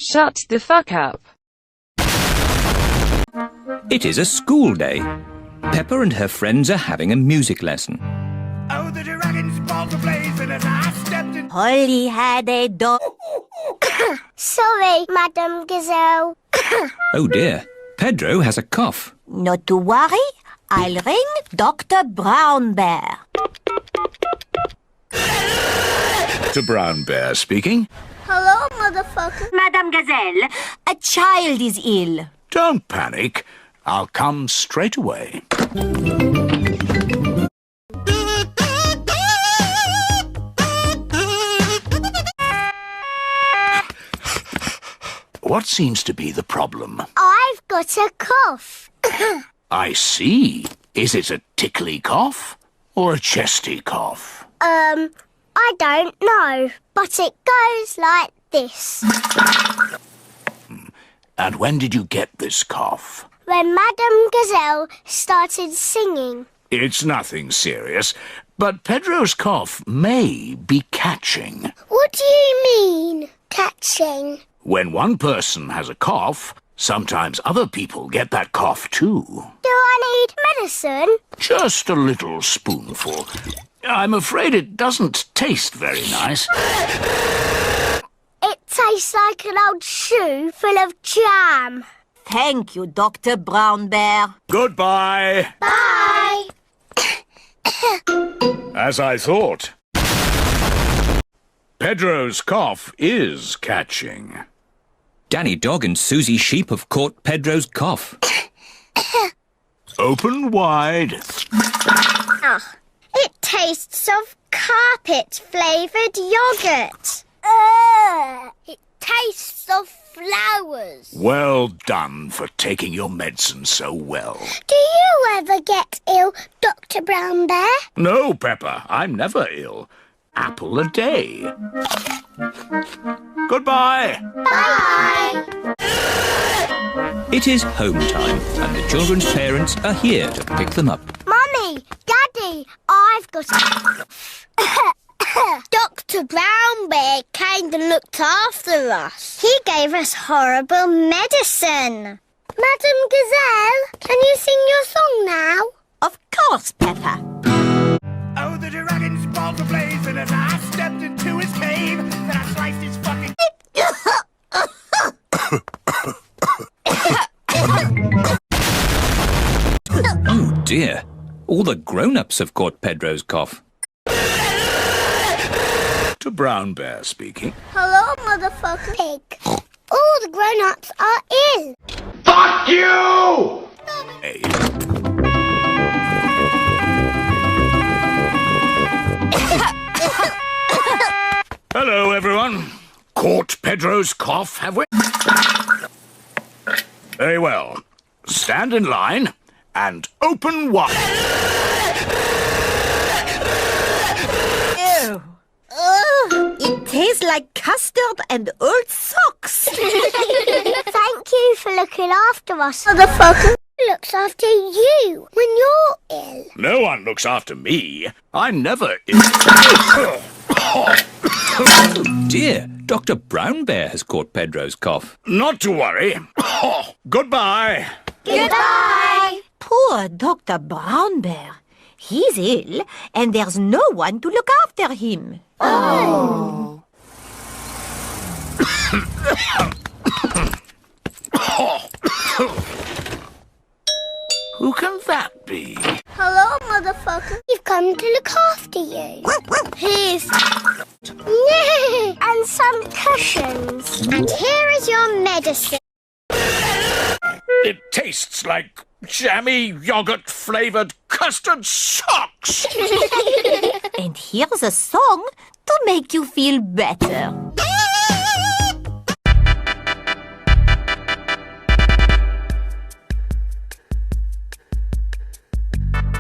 Shut the fuck up. It is a school day. Peppa and her friends are having a music lesson. Oh, the dragon's balls ablaze, and as I stepped in... Polly had a dog. Sorry, Madam Gazelle. Oh dear, Pedro has a cough. Not to worry, I'll ring Dr. Brown Bear. To Brown Bear speaking. Hello, motherfucker. Madame Gazelle, a child is ill. Don't panic. I'll come straight away. What seems to be the problem? I've got a cough. I see. Is it a tickly cough or a chesty cough? I don't know, but it goes like this. And when did you get this cough? When Madame Gazelle started singing. It's nothing serious, but Pedro's cough may be catching. What do you mean, catching? When one person has a cough, sometimes other people get that cough too. Do I need medicine? Just a little spoonful. I'm afraid it doesn't taste very nice. It tastes like an old shoe full of jam. Thank you, Dr. Brown Bear. Goodbye. Bye. As I thought. Pedro's cough is catching. Danny Dog and Susie Sheep have caught Pedro's cough. Open wide. It tastes of carpet-flavoured yoghurt. It tastes of flowers. Well done for taking your medicine so well. Do you ever get ill, Dr. Brown Bear? No, Peppa, I'm never ill. Apple a day. Goodbye. Bye. It is home time and the children's parents are here to pick them up. Mummy, Daddy, I've got Dr. Brown Bear came and looked after us. He gave us horrible medicine. Madam Gazelle, can you sing your song now? Of course, Peppa. Oh, the dragon's balls ablaze, and as I stepped into his cave, then I sliced his fucking... Oh dear, all the grown-ups have caught Pedro's cough. To Brown Bear speaking. Hello, motherfucker pig. All the grown-ups are ill. Fuck you! Hey. Hello, everyone. Caught Pedro's cough, have we? Very well. Stand in line and open wide. Ew. It tastes like custard and old socks. Thank you for looking after us, motherfucker. Who looks after you when you're ill? No one looks after me. I'm never ill. Oh dear, Dr. Brown Bear has caught Pedro's cough. Not to worry. Goodbye. Goodbye. Poor Dr. Brown Bear. He's ill and there's no one to look after him. Oh. Who can that be? Hello, motherfucker. We've come to look after you. Here's... and some cushions. And here is your medicine. It tastes like jammy yogurt-flavoured custard socks. And here's a song to make you feel better.